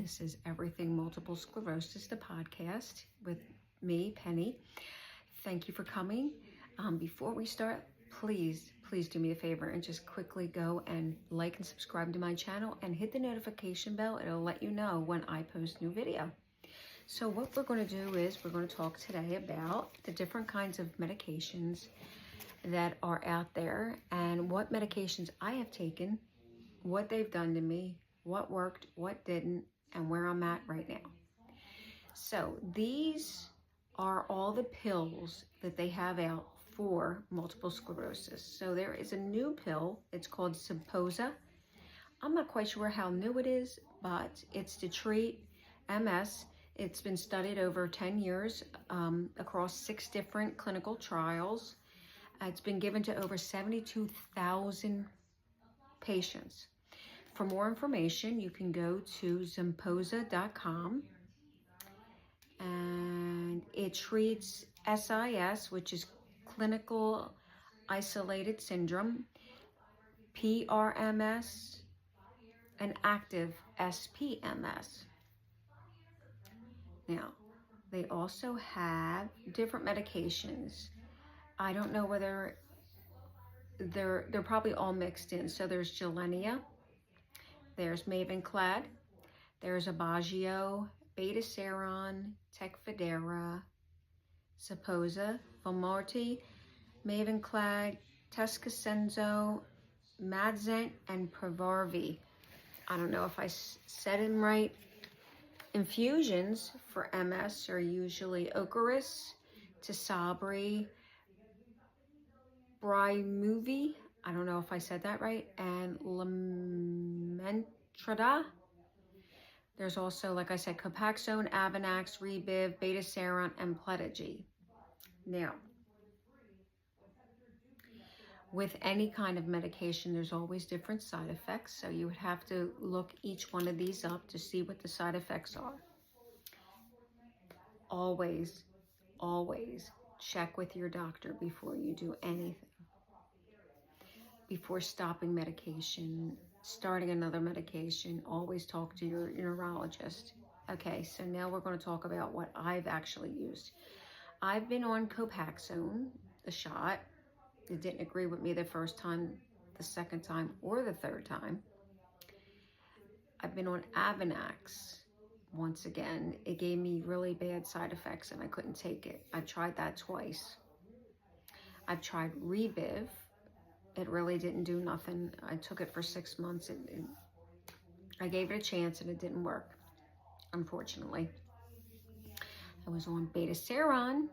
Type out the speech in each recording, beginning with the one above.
This is Everything Multiple Sclerosis, the podcast with me, Penny. Thank you for coming. Before we start, please do me a favor and just quickly go and like and subscribe to my channel and hit the notification bell. It'll let you know when I post new video. So what we're going to do is we're going to talk today about the different kinds of medications that are out there and what medications I have taken, what they've done to me, what worked, what didn't, and where I'm at right now. So these are all the pills that they have out for multiple sclerosis. So there is a new pill. It's called Cymposa. I'm not quite sure how new it is, but it's to treat MS. It's been studied over 10 years across 6 different clinical trials. It's been given to over 72,000 patients. For more information, you can go to Cymposa.com, and it treats SIS, which is clinical isolated syndrome, PRMS, and active SPMS. Now, they also have different medications. I don't know whether they're probably all mixed in. So there's Gilenya, there's Mavenclad, there's Aubagio, Betaseron, Tecfidera, Cymposa, Volmarti, Mavenclad, Tescasenzo, Madzent, and Provarvi. I don't know if I said them right. Infusions for MS are usually Ocrevus, Tisabri, Brimovy, I don't know if I said that right, and Lamentrada. There's also, like I said, Copaxone, Avonax, Rebiv, Betaseron, and Pledigi. Now, with any kind of medication, there's always different side effects, so you would have to look each one of these up to see what the side effects are. Always check with your doctor before you do anything. Before stopping medication, starting another medication, always talk to your neurologist. Okay, so now we're going to talk about what I've actually used. I've been on Copaxone, the shot. It didn't agree with me the first time, the second time, or the third time. I've been on Avonax. Once again, it gave me really bad side effects and I couldn't take it. I tried that twice. I've tried Rebiv. It really didn't do nothing. I took it for 6 months. I gave it a chance and it didn't work, unfortunately. I was on Betaseron.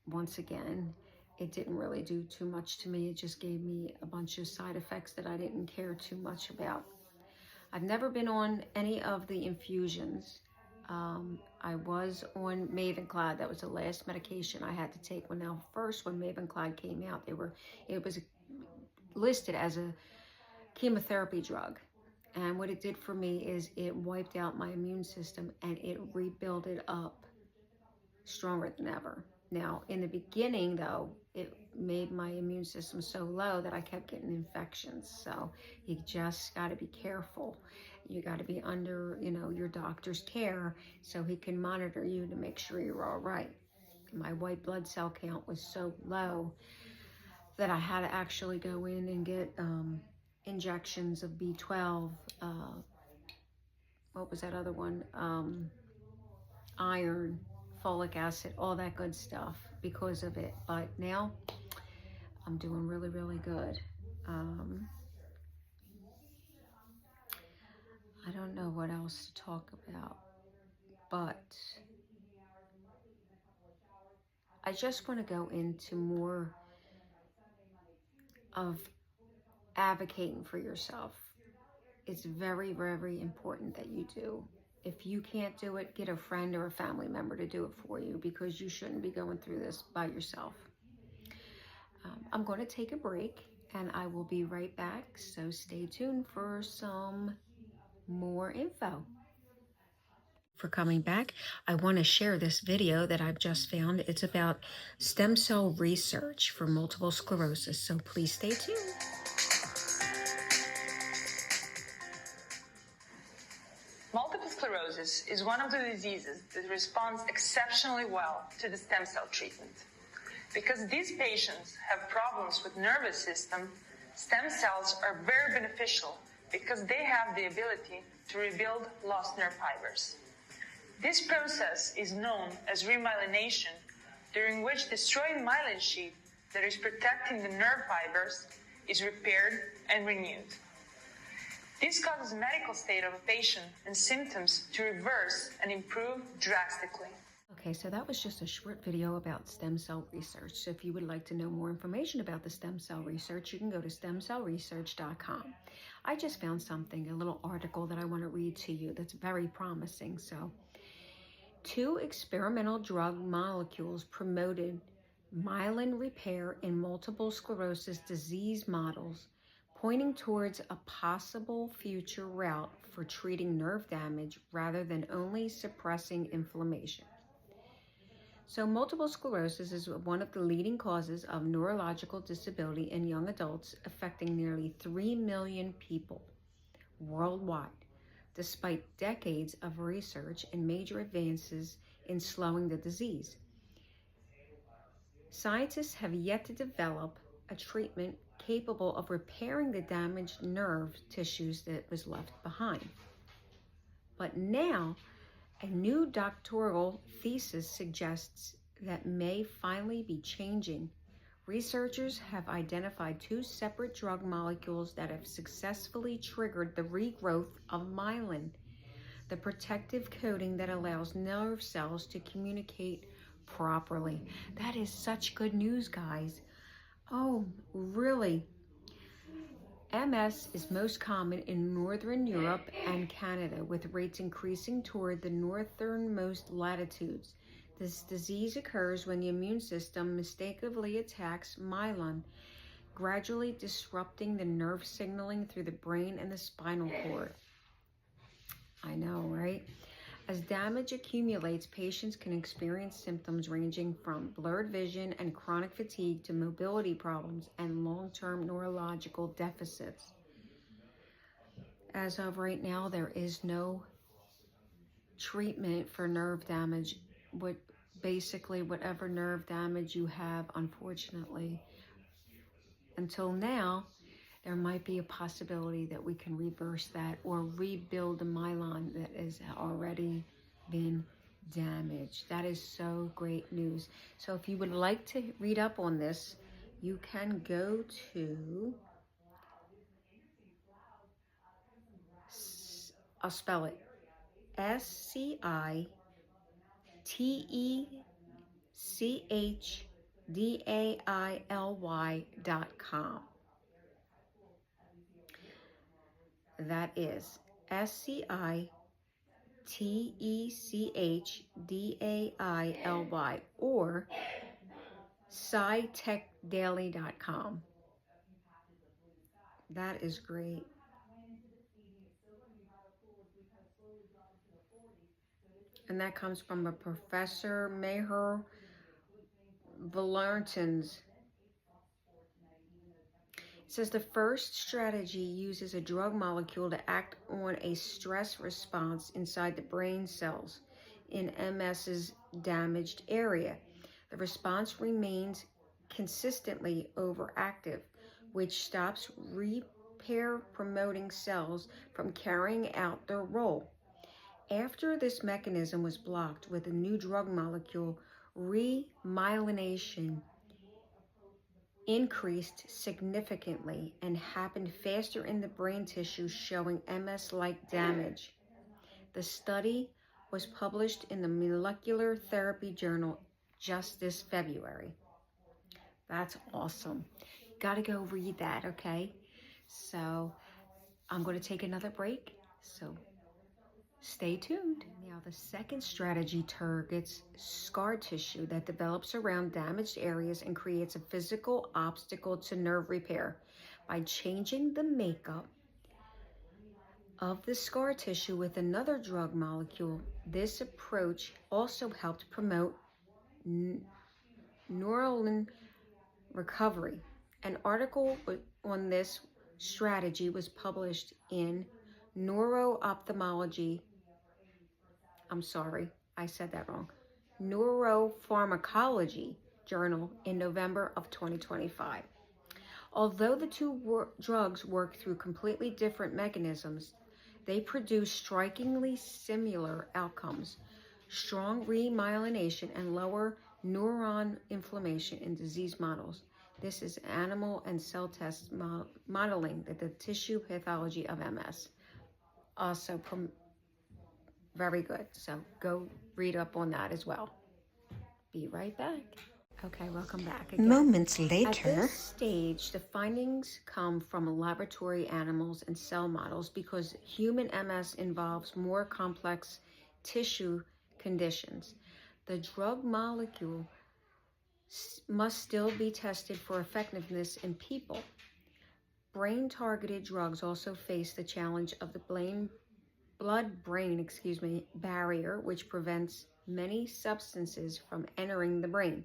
Once again, it didn't really do too much to me. It just gave me a bunch of side effects that I didn't care too much about. I've never been on any of the infusions. I was on Mavenclad. That was the last medication I had to take. When Mavenclad came out, it was listed as a chemotherapy drug. And what it did for me is it wiped out my immune system and it rebuilt it up stronger than ever. Now, in the beginning, though, it made my immune system so low that I kept getting infections. So you just got to be careful. You got to be under, your doctor's care so he can monitor you to make sure you're all right. My white blood cell count was so low that I had to actually go in and get injections of B12. What was that other one? Iron, folic acid, all that good stuff because of it. But now I'm doing really, really good. I don't know what else to talk about, but I just want to go into more of advocating for yourself. It's very, very important that you do. If you can't do it, get a friend or a family member to do it for you because you shouldn't be going through this by yourself. I'm going to take a break and I will be right back. So stay tuned for some more info. For coming back, I want to share this video that I've just found. It's about stem cell research for multiple sclerosis. So please stay tuned. Multiple sclerosis sclerosis is one of the diseases that responds exceptionally well to the stem cell treatment. Because these patients have problems with nervous system, stem cells are very beneficial because they have the ability to rebuild lost nerve fibers. This process is known as remyelination, during which destroyed myelin sheath that is protecting the nerve fibers is repaired and renewed. This causes medical state of a patient and symptoms to reverse and improve drastically. Okay, so that was just a short video about stem cell research. So if you would like to know more information about the stem cell research, you can go to stemcellresearch.com. I just found something, a little article that I want to read to you that's very promising. So, 2 experimental drug molecules promoted myelin repair in multiple sclerosis disease models, pointing towards a possible future route for treating nerve damage rather than only suppressing inflammation. So multiple sclerosis is one of the leading causes of neurological disability in young adults, affecting nearly 3 million people worldwide, despite decades of research and major advances in slowing the disease. Scientists have yet to develop a treatment capable of repairing the damaged nerve tissues that was left behind. But now, a new doctoral thesis suggests that may finally be changing. Researchers have identified 2 separate drug molecules that have successfully triggered the regrowth of myelin, the protective coating that allows nerve cells to communicate properly. That is such good news, guys. Oh, really? MS is most common in Northern Europe and Canada, with rates increasing toward the northernmost latitudes. This disease occurs when the immune system mistakenly attacks myelin, gradually disrupting the nerve signaling through the brain and the spinal cord. I know, right? As damage accumulates, patients can experience symptoms ranging from blurred vision and chronic fatigue to mobility problems and long-term neurological deficits. As of right now, there is no treatment for nerve damage. Basically, whatever nerve damage you have, unfortunately, until now, there might be a possibility that we can reverse that or rebuild the myelin that has already been damaged. That is so great news. So if you would like to read up on this, you can go to, I'll spell it, SCITECHDAILY.com. That is SCITECHDAILY or scitechdaily.com. That is great. And that comes from a Professor Meher Valertins. It says the first strategy uses a drug molecule to act on a stress response inside the brain cells in MS's damaged area. The response remains consistently overactive, which stops repair-promoting cells from carrying out their role. After this mechanism was blocked with a new drug molecule, remyelination increased significantly and happened faster in the brain tissue, showing MS-like damage. The study was published in the Molecular Therapy Journal just this February. That's awesome. Gotta go read that, okay? So I'm going to take another break, so stay tuned. Now, the second strategy targets scar tissue that develops around damaged areas and creates a physical obstacle to nerve repair. By changing the makeup of the scar tissue with another drug molecule, this approach also helped promote neural recovery. An article on this strategy was published in Neuro-Ophthalmology I'm sorry, I said that wrong, Neuropharmacology journal in November of 2025. Although the two drugs work through completely different mechanisms, they produce strikingly similar outcomes: strong remyelination and lower neuron inflammation in disease models. This is animal and cell tests modeling the tissue pathology of MS. Also, very good. So go read up on that as well. Be right back. Okay, welcome back again. Moments At later, this stage, the findings come from laboratory animals and cell models because human MS involves more complex tissue conditions. The drug molecule must still be tested for effectiveness in people. Brain-targeted drugs also face the challenge of the blood-brain barrier, which prevents many substances from entering the brain.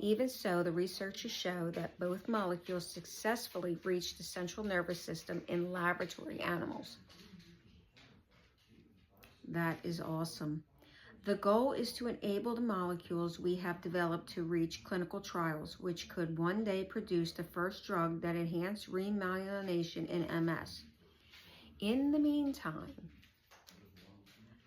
Even so, the researchers show that both molecules successfully reach the central nervous system in laboratory animals. That is awesome. The goal is to enable the molecules we have developed to reach clinical trials, which could one day produce the first drug that enhances remyelination in MS. In the meantime,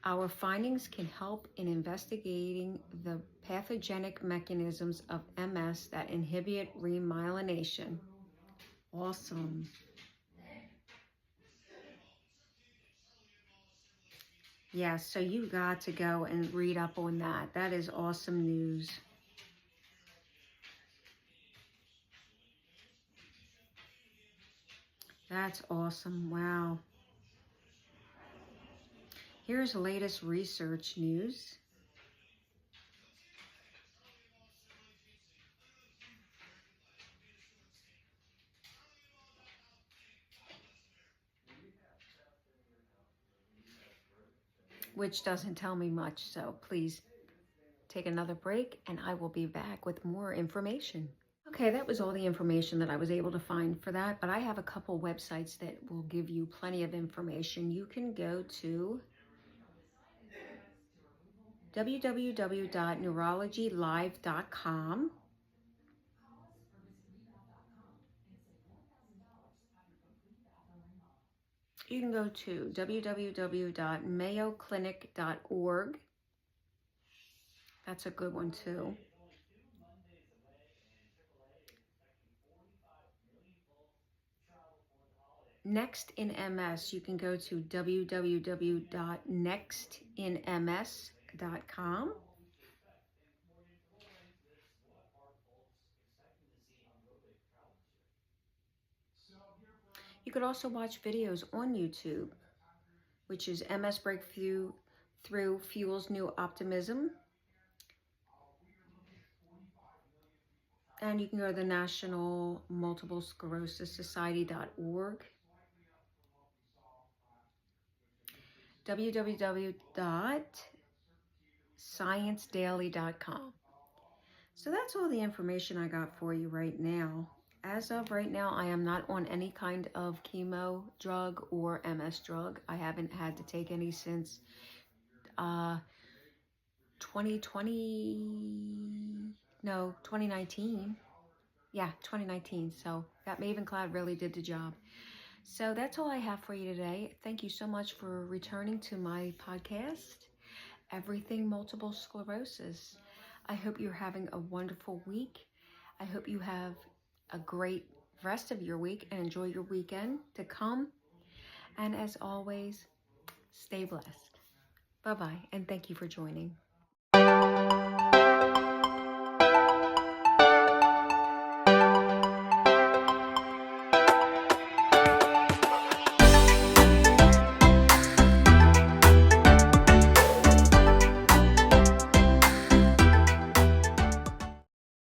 our findings can help in investigating the pathogenic mechanisms of MS that inhibit remyelination. Awesome. Yeah, so you got to go and read up on that. That is awesome news. That's awesome. Wow. Here's the latest research news. Which doesn't tell me much, so please take another break and I will be back with more information. Okay, that was all the information that I was able to find for that, but I have a couple websites that will give you plenty of information. You can go to www.neurologylive.com. You can go to www.mayoclinic.org. That's a good one too. Next in MS, you can go to www.nextinms.com. You could also watch videos on YouTube, which is MS Breakthrough Fuels New Optimism. And you can go to the National Multiple Sclerosis Society.org. www.sciencedaily.com. So that's all the information I got for you right now. As of right now, I am not on any kind of chemo drug or MS drug. I haven't had to take any since 2019. Yeah, 2019. So that Maven Cloud really did the job. So that's all I have for you today. Thank you so much for returning to my podcast, Everything Multiple Sclerosis. I hope you're having a wonderful week. I hope you have a great rest of your week and enjoy your weekend to come. And as always, stay blessed. Bye-bye, and thank you for joining.